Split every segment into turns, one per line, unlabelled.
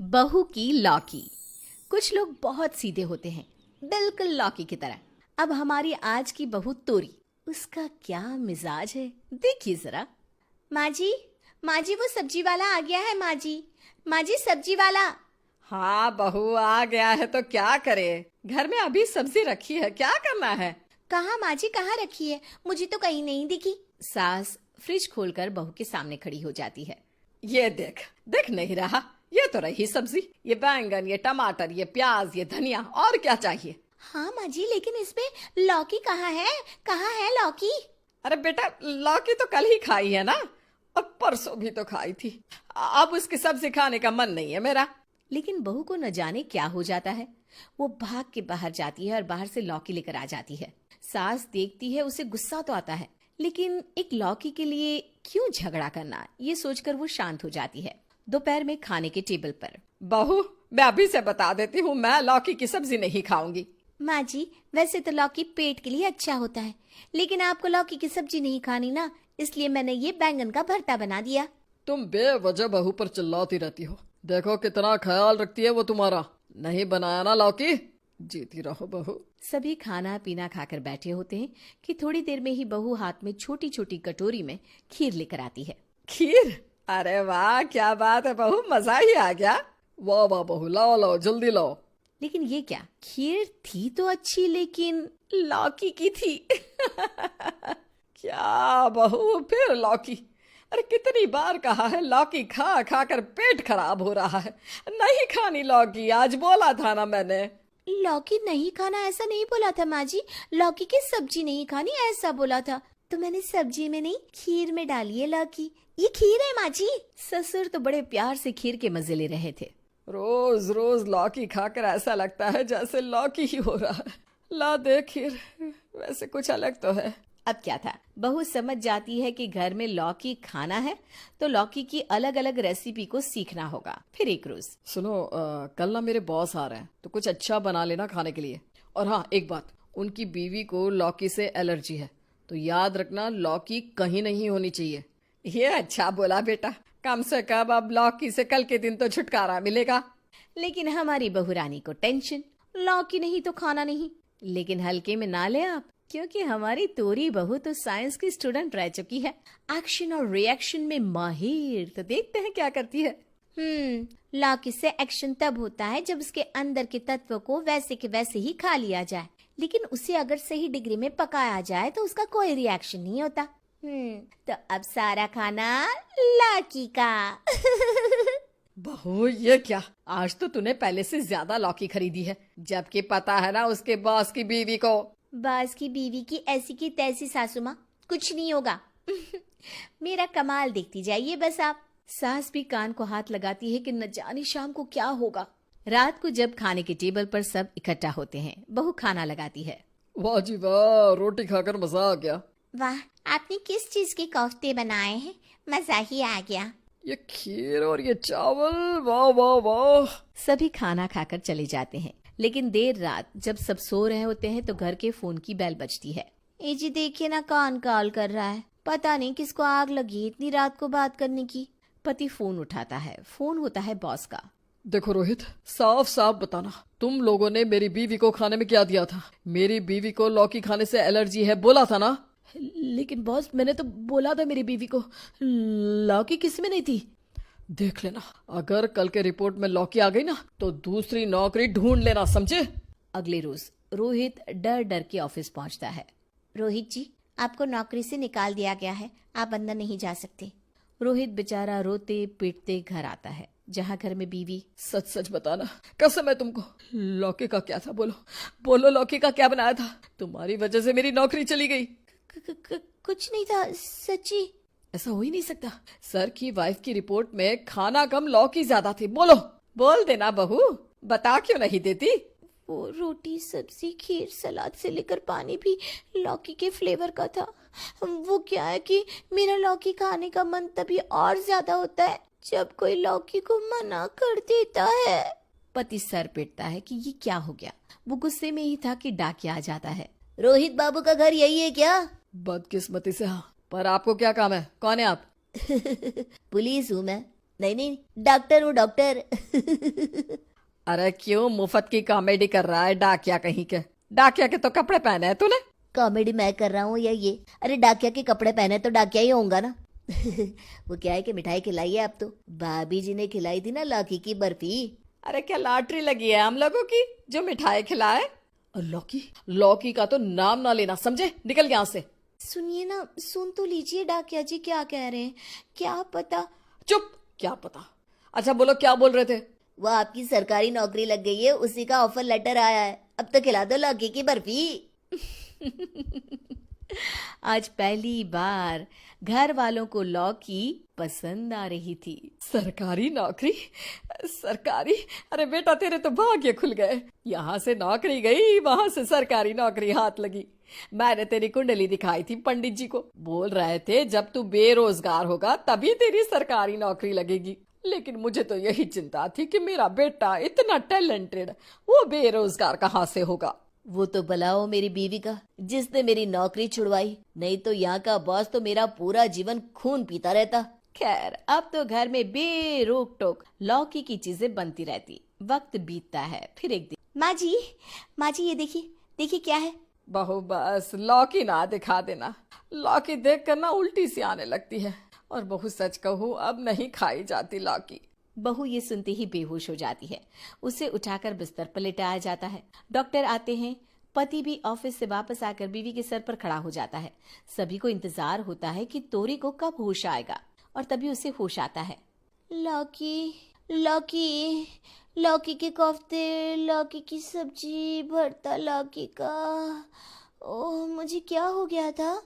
बहू की लौकी। कुछ लोग बहुत सीधे होते हैं, बिल्कुल लौकी की तरह। अब हमारी आज की बहू तोरी, उसका क्या मिजाज है, देखिए जरा। माँ जी, वो सब्जी वाला आ गया है। माँ जी सब्जी वाला।
हाँ बहू आ गया है तो क्या करे, घर में अभी सब्जी रखी है, क्या करना है।
कहाँ माँ जी, कहाँ रखी है? मुझे तो कहीं नहीं दिखी। सास फ्रिज खोलकर बहू के सामने खड़ी हो जाती है।
ये देख, देख नहीं रहा, ये तो रही सब्जी, ये बैंगन, ये टमाटर, ये प्याज, ये धनिया, और क्या चाहिए।
हाँ माँ जी, लेकिन इसमें लौकी कहाँ है? कहाँ है लौकी?
अरे बेटा, लौकी तो कल ही खाई है ना, और परसों भी तो खाई थी। अब उसकी सब्जी खाने का मन नहीं है मेरा।
लेकिन बहू को न जाने क्या हो जाता है। वो भाग के बाहर जाती है और बाहर से लौकी लेकर आ जाती है। सास देखती है, उसे गुस्सा तो आता है, लेकिन एक लौकी के लिए क्यों झगड़ा करना, ये सोचकर वो शांत हो जाती है। दोपहर में खाने के टेबल पर
बहू, मैं अभी से बता देती हूँ, मैं लौकी की सब्जी नहीं खाऊंगी।
माँ जी, वैसे तो लौकी पेट के लिए अच्छा होता है, लेकिन आपको लौकी की सब्जी नहीं खानी ना, इसलिए मैंने ये बैंगन का भरता बना दिया।
तुम बेवजह बहू पर चिल्लाती रहती हो, देखो कितना ख्याल रखती है वो तुम्हारा। नहीं बनाया ना लौकी, जीती रहो बहू।
सभी खाना पीना खाकर बैठे होते हैं कि थोड़ी देर में ही बहू हाथ में छोटी छोटी कटोरी में खीर लेकर आती है।
खीर? अरे वाह, क्या बात है बहू, मजा ही आ गया। वाह वाह बहू, लाओ लाओ जल्दी लाओ।
लेकिन ये क्या, खीर थी तो अच्छी, लेकिन लौकी की थी।
क्या बहू, फिर लौकी? अरे कितनी बार कहा है, लौकी खा खा कर पेट खराब हो रहा है। नहीं खानी लौकी, आज बोला था ना मैंने।
लौकी नहीं खाना ऐसा नहीं बोला था माँ जी, लौकी की सब्जी नहीं खानी ऐसा बोला था। तो मैंने सब्जी में नहीं, खीर में डाली है लौकी। ये खीर है माँ जी। ससुर तो बड़े प्यार से खीर के मजे ले रहे थे।
रोज रोज लौकी खाकर ऐसा लगता है जैसे लौकी ही हो रहा है। ला दे खीर, वैसे कुछ अलग तो है।
अब क्या था, बहू समझ जाती है कि घर में लौकी खाना है तो लौकी की अलग अलग रेसिपी को सीखना होगा। फिर एक रोज,
सुनो, कल ना मेरे बॉस आ रहे हैं, तो कुछ अच्छा बना लेना खाने के लिए। और हाँ, एक बात, उनकी बीवी को लौकी से एलर्जी है, तो याद रखना लौकी कहीं नहीं होनी चाहिए। ये अच्छा बोला बेटा, कम से कम अब लौकी से कल के दिन तो छुटकारा मिलेगा।
लेकिन हमारी बहू रानी को टेंशन, लौकी नहीं तो खाना नहीं। लेकिन हल्के में ना ले आप, क्योंकि हमारी तोरी बहू तो साइंस की स्टूडेंट रह चुकी है, एक्शन और रिएक्शन में माहिर। तो देखते हैं क्या करती है। लौकी से एक्शन तब होता है जब उसके अंदर के तत्व को वैसे के वैसे ही खा लिया जाए, लेकिन उसे अगर सही डिग्री में पकाया जाए तो उसका कोई रिएक्शन नहीं होता। तो अब सारा खाना लौकी का।
बहू ये क्या, आज तो तूने पहले से ज्यादा लौकी खरीदी है, जबकि पता है ना उसके बॉस की बीवी को।
बास की बीवी की ऐसी की तैसी सासू माँ, कुछ नहीं होगा। मेरा कमाल देखती जाइए बस आप। सास भी कान को हाथ लगाती है कि न जाने शाम को क्या होगा। रात को जब खाने के टेबल पर सब इकट्ठा होते हैं, बहू खाना लगाती है।
वाह जी वाह, रोटी खाकर मजा आ गया।
वाह, आपने किस चीज के कोफ्ते बनाए हैं, मजा ही आ गया।
ये खीर और ये चावल, वाह वाह वाह।
सभी खाना खाकर चले जाते हैं, लेकिन देर रात जब सब सो रहे होते हैं तो घर के फोन की बेल बजती है। ए जी देखिए ना, कान कॉल कर रहा है, पता नहीं किसको आग लगी इतनी रात को बात करने की। पति फोन उठाता है, फोन होता है बॉस का।
देखो रोहित, साफ साफ बताना, तुम लोगों ने मेरी बीवी को खाने में क्या दिया था? मेरी बीवी को लौकी खाने से एलर्जी है, बोला था ना।
लेकिन बॉस, मैंने तो बोला था मेरी बीवी को लौकी किसी में नहीं थी।
देख लेना, अगर कल के रिपोर्ट में लौकी आ गई ना तो दूसरी नौकरी ढूंढ लेना, समझे?
अगले रोज रोहित डर डर के ऑफिस पहुंचता है। रोहित जी, आपको नौकरी से निकाल दिया गया है, आप अंदर नहीं जा सकते। रोहित बेचारा रोते पीटते घर आता है, जहाँ घर में बीवी।
सच सच बताना, कसम है तुमको, लौकी का क्या था? बोलो बोलो, लौकी का क्या बनाया था? तुम्हारी वजह से मेरी नौकरी चली गई।
कुछ नहीं था, सच्ची।
ऐसा हो ही नहीं सकता, सर की वाइफ की रिपोर्ट में खाना कम लौकी ज्यादा थी। बोलो, बोल देना बहू, बता क्यों नहीं देती?
वो रोटी सब्जी खीर सलाद से लेकर पानी भी लौकी के फ्लेवर का था। वो क्या है कि मेरा लौकी खाने का मन तभी और ज्यादा होता है जब कोई लौकी को मना कर देता है। पति सर पीटता है कि ये क्या हो गया। वो गुस्से में ही था कि डाकिया आ जाता है। रोहित बाबू का घर यही है क्या?
बदकिस्मती से हाँ, पर आपको क्या काम है? कौन है आप?
पुलिस हूँ मैं।
नहीं नहीं, डॉक्टर हूँ डॉक्टर।
अरे क्यों मुफ्त की कॉमेडी कर रहा है डाकिया कहीं के? डाकिया के तो कपड़े पहने हैं तूने।
कॉमेडी मैं कर रहा हूँ या ये? अरे डाकिया के कपड़े पहने तो डाकिया ही होऊंगा ना। वो क्या है कि मिठाई खिलाई है अब तो। भाभी जी ने खिलाई थी ना लौकी की बर्फी।
अरे क्या लॉटरी लगी है हम लोगों की जो मिठाई खिलाए? और लौकी, लौकी का तो नाम ना लेना, समझे? निकल यहाँ से।
सुनिए ना, सुन तो लीजिए डाकिया जी क्या कह रहे हैं। क्या पता।
चुप, क्या पता? अच्छा बोलो, क्या बोल रहे थे?
वो आपकी सरकारी नौकरी लग गई है, उसी का ऑफर लेटर आया है। अब तो खिला दो लौकी की बर्फी।
आज पहली बार घर वालों को लौकी पसंद आ रही थी।
सरकारी नौकरी? सरकारी? अरे बेटा तेरे तो भाग्य खुल गए। यहाँ से नौकरी गई, वहां से सरकारी नौकरी हाथ लगी। मैंने तेरी कुंडली दिखाई थी पंडित जी को, बोल रहे थे जब तू बेरोजगार होगा तभी तेरी सरकारी नौकरी लगेगी। लेकिन मुझे तो यही चिंता थी कि मेरा बेटा इतना टैलेंटेड, वो बेरोजगार कहाँ से होगा।
वो तो भला हो मेरी बीवी का जिसने मेरी नौकरी छुड़वाई, नहीं तो यहाँ का बॉस तो मेरा पूरा जीवन खून पीता रहता।
खैर अब तो घर में बेरोक टोक लौकी की चीजें बनती रहती। वक्त बीतता है, फिर एक दिन।
माँ जी ये देखिए, देखिए क्या है।
बहू बस लौकी ना दिखा देना, लौकी देख कर ना उल्टी सी आने लगती है। और बहू सच कहूँ अब नहीं खाई जाती लौकी।
बहू ये सुनते ही बेहोश हो जाती है। उसे उठाकर बिस्तर पर लेटाया जाता है। डॉक्टर आते हैं। पति भी ऑफिस से वापस आकर बीवी के सर पर खड़ा हो जाता है। सभी को इंतजार होता है कि तोरी को कब होश आएगा, और तभी उसे होश आता है।
लौकी, लौकी, लौकी के कोफ्ते, लौकी की सब्जी, भरता लौकी का। ओह मुझे क्या हो गया था?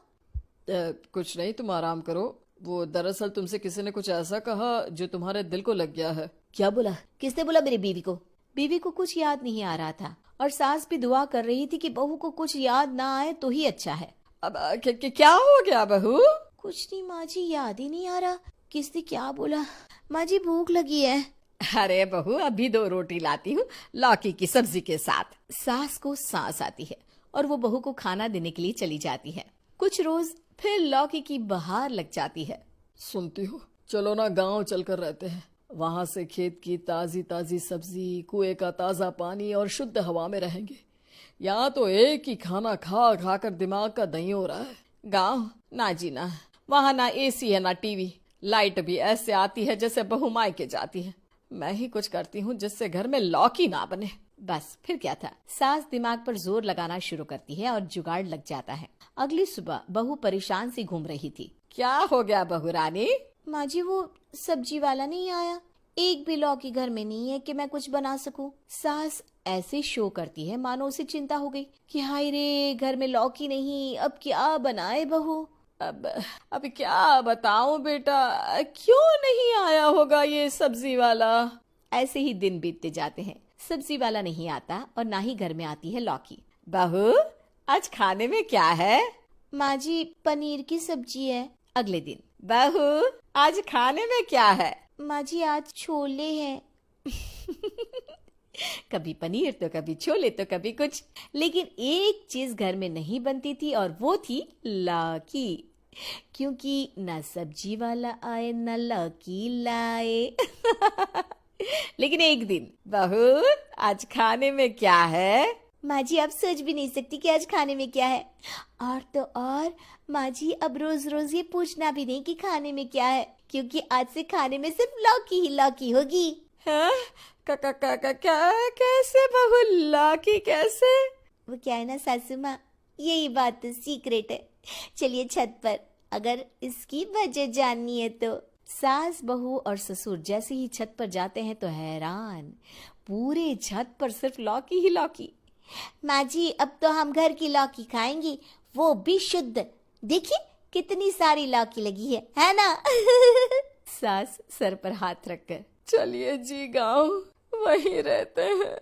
कुछ नहीं, तुम आराम करो। वो दरअसल तुमसे किसी ने कुछ ऐसा कहा जो तुम्हारे दिल को लग गया है।
क्या बोला? किसने बोला मेरी बीवी को?
बीवी को कुछ याद नहीं आ रहा था, और सास भी दुआ कर रही थी कि बहू को कुछ याद ना आए तो ही अच्छा है।
अब क्या हो गया बहू?
कुछ नहीं माँ जी, याद ही नहीं आ रहा किसने क्या बोला। माँ जी भूख लगी है।
अरे बहू अभी 2 रोटी लाती हूँ लौकी की सब्जी के साथ।
सास को सांस आती है और वो बहू को खाना देने के लिए चली जाती है। कुछ रोज फिर लौकी की बहार लग जाती है।
सुनती हो, चलो ना गांव चलकर रहते हैं। वहां से खेत की ताजी ताजी सब्जी, कुएं का ताजा पानी और शुद्ध हवा में रहेंगे। यहाँ तो एक ही खाना खा खा कर दिमाग का दही हो रहा है।
गांव ना जी ना, वहां ना एसी है ना टीवी, लाइट भी ऐसे आती है जैसे बहू मायके जाती है।
मैं ही कुछ करती हूँ जिससे घर में लौकी ना बने।
बस फिर क्या था, सास दिमाग पर जोर लगाना शुरू करती है और जुगाड़ लग जाता है। अगली सुबह बहू परेशान सी घूम रही थी।
क्या हो गया बहू रानी?
माँ जी वो सब्जी वाला नहीं आया, एक भी लौकी घर में नहीं है कि मैं कुछ बना सकूं।
सास ऐसे शो करती है मानो उसे चिंता हो गई कि हाय रे घर में लौकी नहीं, अब क्या बनाए बहू।
अब क्या बताऊं बेटा, क्यों नहीं आया होगा ये सब्जी वाला?
ऐसे ही दिन बीतते जाते हैं। सब्जी वाला नहीं आता और ना ही घर में आती है लौकी।
बहू आज खाने में क्या है?
माँ जी पनीर की सब्जी है।
अगले दिन,
बहू आज खाने में क्या है?
माँ जी आज छोले हैं।
कभी पनीर तो कभी छोले तो कभी कुछ, लेकिन एक चीज घर में नहीं बनती थी और वो थी लौकी, क्योंकि न सब्जी वाला आए न लौकी लाए।
लेकिन एक दिन,
बहू आज खाने में क्या है?
माँ जी आप सोच भी नहीं सकती कि आज खाने में क्या है। और तो और माँ जी अब रोज रोज ये पूछना भी नहीं कि खाने में क्या है, क्योंकि आज से खाने में सिर्फ लौकी ही लौकी होगी।
हाँ? क्या कैसे बहू, लौकी कैसे?
वो क्या है ना सासू माँ, यही बात तो सीक्रेट है। चलिए छत पर, अगर इसकी वजह जाननी है तो।
सास बहू और ससुर जैसे ही छत पर जाते हैं तो हैरान, पूरे छत पर सिर्फ लौकी ही लौकी।
माँ जी अब तो हम घर की लौकी खाएंगी, वो भी शुद्ध। देखिए कितनी सारी लौकी लगी है ना?
सास सर पर हाथ रखकर,
चलिए जी गांव वहीं रहते हैं।